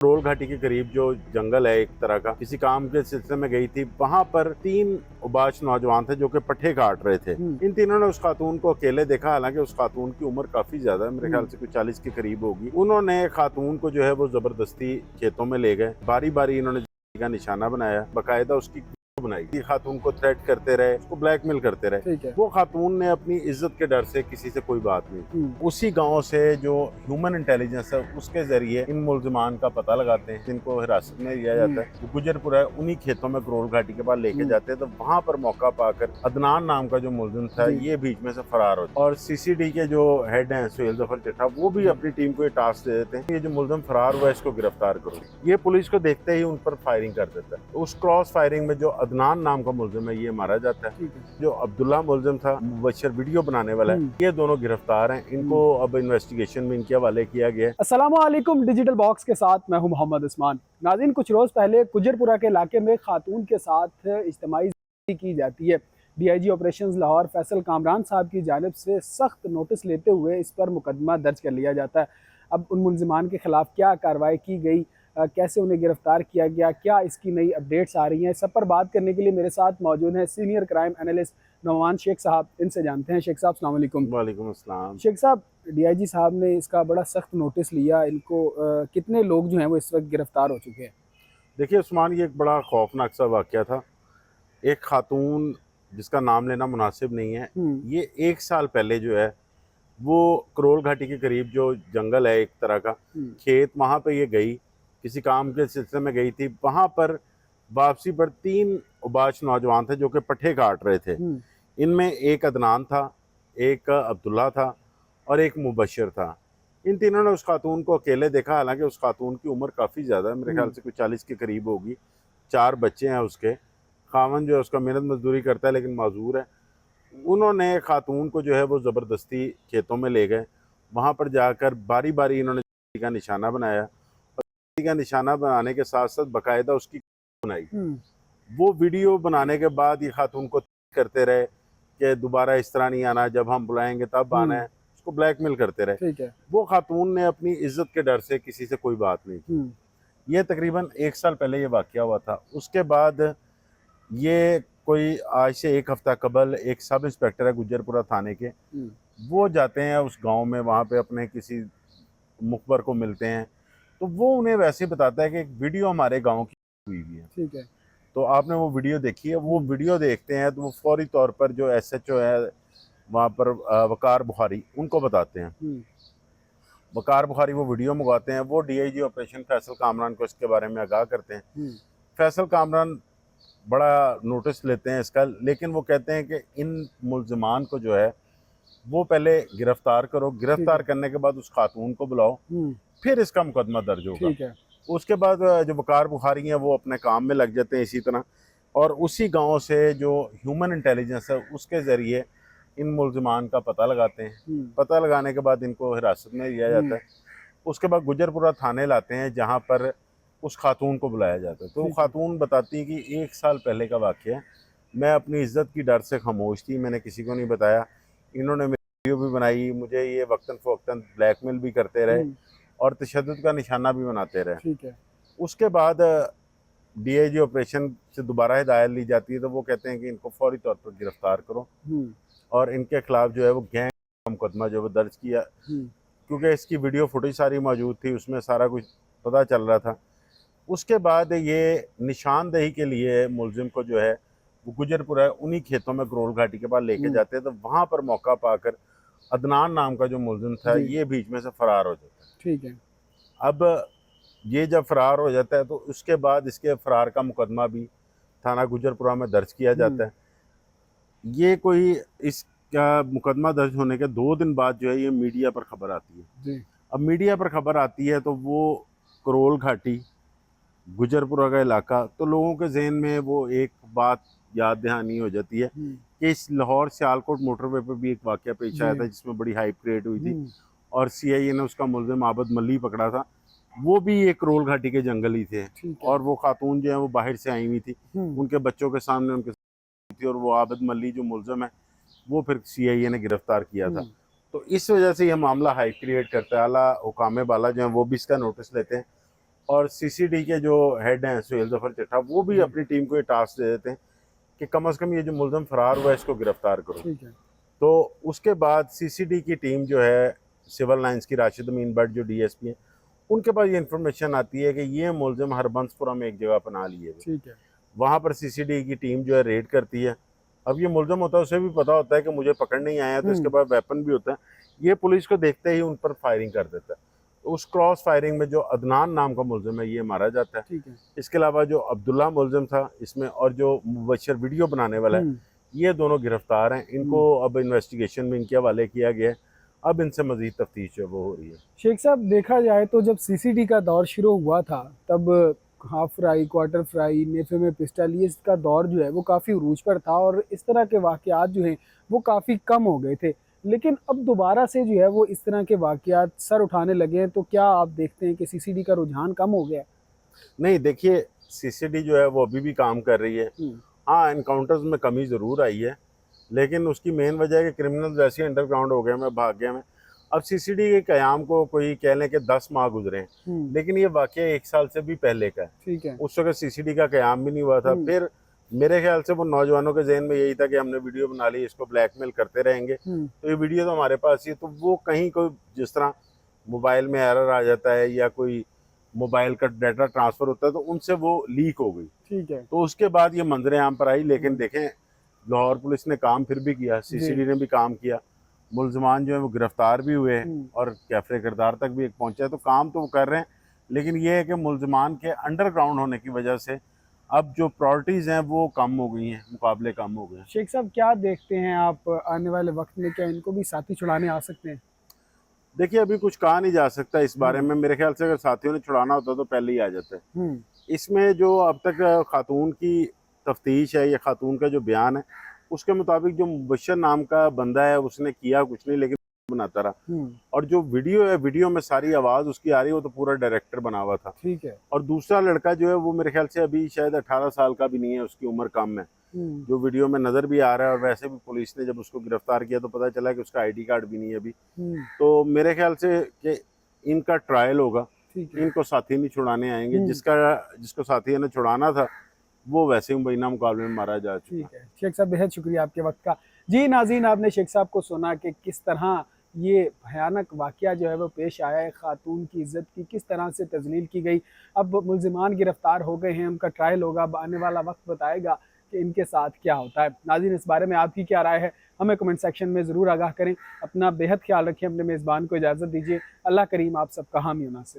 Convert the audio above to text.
करोल घाटी के करीब जो जंगल है, एक तरह का किसी काम के सिलसिले में गई थी। वहां पर 3 उबाश नौजवान थे जो कि पट्ठे काट रहे थे। इन तीनों ने उस खातून को अकेले देखा। हालांकि उस खातून की उम्र काफी ज्यादा है, मेरे ख्याल से कुछ 40 के करीब होगी। उन्होंने खातून को जो है वो जबरदस्ती खेतों में ले गए। बारी बारी इन्होंने का निशाना बनाया, बाकायदा उसकी बनाई। खातून को थ्रेट करते रहे, उसको ब्लैकमेल करते रहे। वो खातून ने अपनी इज्जत के डर से किसी से कोई बात नहीं की। उसी गांव से जो ह्यूमन इंटेलिजेंस है उसके जरिए इन मुलजिमान का पता लगाते हैं, जिनको हिरासत में लिया जाता है। गुजरपुरा है, उन्हीं खेतों में करोल घाटी के पास लेके जाते हैं। तो वहां पर मौका पाकर अदनान नाम का जो मुलजिम था ये बीच में से फरार होता है। और सीसीडी के जो हेड हैं सुहेल जफर चिट्ठा, वो भी अपनी टीम को ये टास्क दे देते हैं, ये जो मुलजिम फरार हुआ है इसको गिरफ्तार करो। ये पुलिस को देखते ही उन पर फायरिंग कर देता है। उस क्रॉस फायरिंग में जो अदनान नाम का मुलजिम है ये मारा जाता है। जो अब्दुल्ला मुलजिम था, मुबशर वीडियो बनाने वाला है, ये दोनों गिरफ्तार हैं। इनको अब इन्वेस्टिगेशन में इनके हवाले किया गया है। अस्सलाम वालेकुम, डिजिटल बॉक्स के साथ मैं हूं मोहम्मद उस्मान। नाज़रीन, कुछ रोज़ पहले गुजरपुरा के इलाके में खातून के साथ इज्तिमाई ज़्यादती की जाती है। डीआईजी ऑपरेशंस लाहौर फैसल कामरान साहब की जानिब से सख्त नोटिस लेते हुए इस पर मुकदमा दर्ज कर लिया जाता है। अब उन मुलजिमान के खिलाफ क्या कार्रवाई की गई, कैसे उन्हें गिरफ्तार किया गया, क्या इसकी नई अपडेट्स आ रही हैं, सब पर बात करने के लिए मेरे साथ मौजूद हैं senior crime analyst Nauman Shaikh साहब। इनसे जानते हैं। शेख साहब अस्सलाम वालेकुम। वालेकुम अस्सलाम। शेख साहब, डीआईजी साहब ने इसका बड़ा सख्त नोटिस लिया। इनको कितने लोग जो हैं वो इस वक्त गिरफ्तार हो चुके हैं? देखिए उस्मान, ये एक बड़ा खौफनाक सा वाक़या था। एक खातून जिसका नाम लेना मुनासिब नहीं है, ये 1 साल पहले जो है वो करोल घाटी के करीब जो जंगल है, एक तरह का खेत, वहाँ पे ये गई, किसी काम के सिलसिले में गई थी। वहाँ पर वापसी पर 3 उबाश नौजवान थे जो कि पट्ठे काट रहे थे। इनमें एक अदनान था, एक अब्दुल्ला था और एक मुबशर था। इन तीनों ने उस खातून को अकेले देखा। हालांकि उस खातून की उम्र काफ़ी ज़्यादा है, मेरे ख्याल से कुछ 40 के करीब होगी। 4 बच्चे हैं उसके। खावन जो है उसका मेहनत मजदूरी करता है लेकिन माजूर है। उन्होंने खातून को जो है वो ज़बरदस्ती खेतों में ले गए। वहाँ पर जाकर बारी बारी इन्होंने का निशाना बनाया और का निशाना बनाने के साथ साथ बाकायदा उसकी बनाई। वो वीडियो बनाने के बाद ये खातून को करते रहे कि दोबारा इस तरह नहीं आना, जब हम बुलाएंगे तब आना है। उसको ब्लैकमेल करते रहे। ठीक है। वो खातून ने अपनी इज्जत के डर से किसी से कोई बात नहीं की। ये तकरीबन 1 साल पहले ये वाक़या हुआ था। उसके बाद ये कोई आज से 1 हफ्ता कबल एक सब इंस्पेक्टर है गुजरपुरा थाने के, वो जाते हैं उस गांव में, वहाँ पे अपने किसी मुखबर को मिलते हैं। तो वो उन्हें वैसे बताता है कि एक वीडियो हमारे गांव की हुई है। ठीक है। तो आपने वो वीडियो देखी है? वो वीडियो देखते हैं तो वो फौरी तौर पर जो एसएचओ है वहाँ पर वकार बुखारी, उनको बताते हैं। वकार बुखारी वो वीडियो मंगवाते हैं। वो डीआईजी ऑपरेशन फैसल कामरान को इसके बारे में आगाह करते हैं। फैसल कामरान बड़ा नोटिस लेते हैं इसका, लेकिन वो कहते हैं कि इन मुलजिमान को जो है वो पहले गिरफ्तार करो, गिरफ्तार करने के बाद उस खातून को बुलाओ, फिर इसका मुकदमा दर्ज होगा। उसके बाद जो वकार बुखारी हैं वो अपने काम में लग जाते हैं इसी तरह। और उसी गांव से जो ह्यूमन इंटेलिजेंस है उसके ज़रिए इन मुलजिमान का पता लगाते हैं। पता लगाने के बाद इनको हिरासत में लिया जाता है। उसके बाद गुजरपुरा थाने लाते हैं जहाँ पर उस खातून को बुलाया जाता है। तो वो खातून बताती है कि 1 साल पहले का वाक़या है, मैं अपनी इज्जत की डर से खामोश थी, मैंने किसी को नहीं बताया। इन्होंने वीडियो भी बनाई, मुझे ये वक्तन फ़वक्तन ब्लैकमेल भी करते रहे और तशद्दुद का निशाना भी बनाते रहे। ठीक है। उसके उसके बाद डीआईजी ऑपरेशन से दोबारा हिदायत ली जाती है। तो वो कहते हैं कि इनको फौरी तौर पर गिरफ्तार करो और इनके खिलाफ जो है वो गैंग का मुकदमा जो है वो दर्ज किया, क्योंकि इसकी वीडियो फुटेज सारी मौजूद थी, उसमें सारा कुछ पता चल रहा था। उसके बाद ये निशानदेही के लिए मुलजिम को जो है वो गुजरपुरा उन्हीं खेतों में करोल घाटी के पास लेके जाते हैं। तो वहाँ पर मौका पाकर अदनान नाम का जो मुलजिम था ये बीच में से फरार हो जाता है। ठीक है। अब ये जब फरार हो जाता है तो उसके बाद इसके फरार का मुकदमा भी थाना गुजरपुरा में दर्ज किया जाता है। ये कोई इसका मुकदमा दर्ज होने के 2 दिन बाद जो है ये मीडिया पर खबर आती है। अब मीडिया पर खबर आती है तो वो करोल घाटी, गुजरपुरा का इलाका, तो लोगों के जहन में वो एक बात याद दहानी हो जाती है कि इस लाहौर सियालकोट मोटरवे पर भी एक वाक़या पेश आया था जिसमें बड़ी हाइप क्रिएट हुई थी और सीआईए ने उसका मुलजिम आबद मल्ली पकड़ा था। वो भी एक करोल घाटी के जंगल ही थे और वो खातून जो है वो बाहर से आई हुई थी, उनके बच्चों के सामने उनके थी और वो आबद मल्ली जो मुलजिम है वो फिर सीआईए ने गिरफ्तार किया था। तो इस वजह से ये मामला हाइप क्रिएट करता है। आला हुकामे बाला जो है वो भी इसका नोटिस लेते हैं और सीसीडी के जो हेड हैं सुहेल जफर चट्टा, वो भी अपनी टीम को ये टास्क दे देते हैं कि कम से कम ये जो मुलजम फरार हुआ है इसको गिरफ्तार करो। ठीक है। तो उसके बाद सीसीडी की टीम जो है सिविल लाइंस की, राशिद अमीन भट्ट जो डीएसपी हैं, उनके पास ये इन्फॉर्मेशन आती है कि ये मुलजिम हरबंसपुरा में एक जगह अपना लिए। ठीक है। वहाँ पर सीसीडी की टीम जो है रेड करती है। अब ये मुलजिम होता है, उसे भी पता होता है कि मुझे पकड़ने ही आया है, तो इसके पास वेपन भी होता है। ये पुलिस को देखते ही उन पर फायरिंग कर देता है। उस क्रॉस फायरिंग में जो अदनान नाम का मुलजिम है ये मारा जाता है। ठीक है। इसके अलावा जो अब्दुल्ला मुलजिम था इसमें और जो मुबशर वीडियो बनाने वाला है, ये दोनों गिरफ्तार हैं। इनको अब इन्वेस्टिगेशन में इनके हवाले किया गया है। अब इनसे मजीद तफ्तीश जो वो हो रही है। शेख साहब, देखा जाए तो जब सीसीडी का दौर शुरू हुआ था तब हाफ फ्राई, क्वार्टर फ्राई, नेफे में पिस्टल, ये इसका दौर जो है वो काफ़ी उरूज पर था और इस तरह के वाक़यात जो हैं वो काफ़ी कम हो गए थे। लेकिन अब दोबारा से जो है वो इस तरह के वाक़यात सर उठाने लगे हैं, तो क्या आप देखते हैं कि सीसीडी का रुझान कम हो गया? नहीं, देखिए सीसीडी जो है वो अभी भी काम कर रही है। हाँ, एनकाउंटर्स में कमी ज़रूर आई है, लेकिन उसकी मेन वजह है कि क्रिमिनल वैसे अंडरग्राउंड हो गए हैं, भाग गए हैं। अब सीसीडी के क़याम को कोई कह लें कि 10 माह गुजरे हैं, लेकिन ये वाक़या 1 साल से भी पहले का है। ठीक है। उस वक्त सीसीडी का क़याम भी नहीं हुआ था। फिर मेरे ख्याल से वो नौजवानों के जहन में यही था कि हमने वीडियो बना ली, इसको ब्लैकमेल करते रहेंगे, तो ये वीडियो तो हमारे पास ही है। तो वो कहीं कोई जिस तरह मोबाइल में एरर आ जाता है या कोई मोबाइल का डाटा ट्रांसफ़र होता है, तो उनसे वो लीक हो गई। ठीक है। तो उसके बाद ये मंजरें आम पर आई। लेकिन देखें, लाहौर पुलिस ने काम फिर भी किया, सीसीडी ने भी काम किया, मुलजमान जो है वो गिरफ्तार भी हुए और कैफरे किरदार तक भी एक पहुंचा है। तो काम तो वो कर रहे हैं, लेकिन ये है कि मुलजमान के अंडरग्राउंड होने की वजह से अब जो प्रायोरिटीज़ हैं वो कम हो गई हैं, मुकाबले कम हो गए हैं। शेख साहब, क्या देखते हैं आप आने वाले वक्त में, क्या इनको भी साथी छुड़ाने आ सकते हैं? देखिए, अभी कुछ कहा नहीं जा सकता इस बारे में। मेरे ख्याल से अगर साथियों ने छुड़ाना होता तो पहले ही आ जाते हैं। इसमें जो अब तक खातून की तफ्तीश है या खातून का जो बयान है, उसके मुताबिक जो मुबशर नाम का बंदा है उसने किया कुछ नहीं, लेकिन बनाता रहा। और जो वीडियो है, वीडियो में सारी आवाज़ उसकी आ रही है, वो तो पूरा डायरेक्टर बना हुआ था। ठीक है। और दूसरा लड़का जो है वो मेरे ख्याल से अभी शायद 18 साल का भी नहीं है, उसकी उम्र कम है, जो वीडियो में नज़र भी आ रहा है। और वैसे भी पुलिस ने जब उसको गिरफ्तार किया तो पता चला कि उसका ID कार्ड भी नहीं है अभी। तो मेरे ख्याल से कि इनका ट्रायल होगा, इनको साथी नहीं छुड़ाने आएंगे। जिसको साथी ने छुड़ाना था वो वैसे ही मुबैना मुकाबले में मारा जा चुका। ठीक है। शेख साहब, बेहद शुक्रिया आपके वक्त का। जी नाज़रीन, आपने शेख साहब को सुना कि किस तरह ये भयानक वाक़या जो है वो पेश आया है, ख़ातून की इज़्ज़त की किस तरह से तज़लील की गई। अब मुल्ज़िमान गिरफ़्तार हो गए हैं, उनका ट्रायल होगा। अब आने वाला वक्त बताएगा कि इनके साथ क्या होता है। नाज़रीन, इस बारे में आपकी क्या राय है, हमें कमेंट सेक्शन में ज़रूर आगाह करें। अपना बेहद ख्याल रखें, अपने मेज़बान को इजाज़त दीजिए। अल्लाह करीम आप सबका हामी और नासिर हो।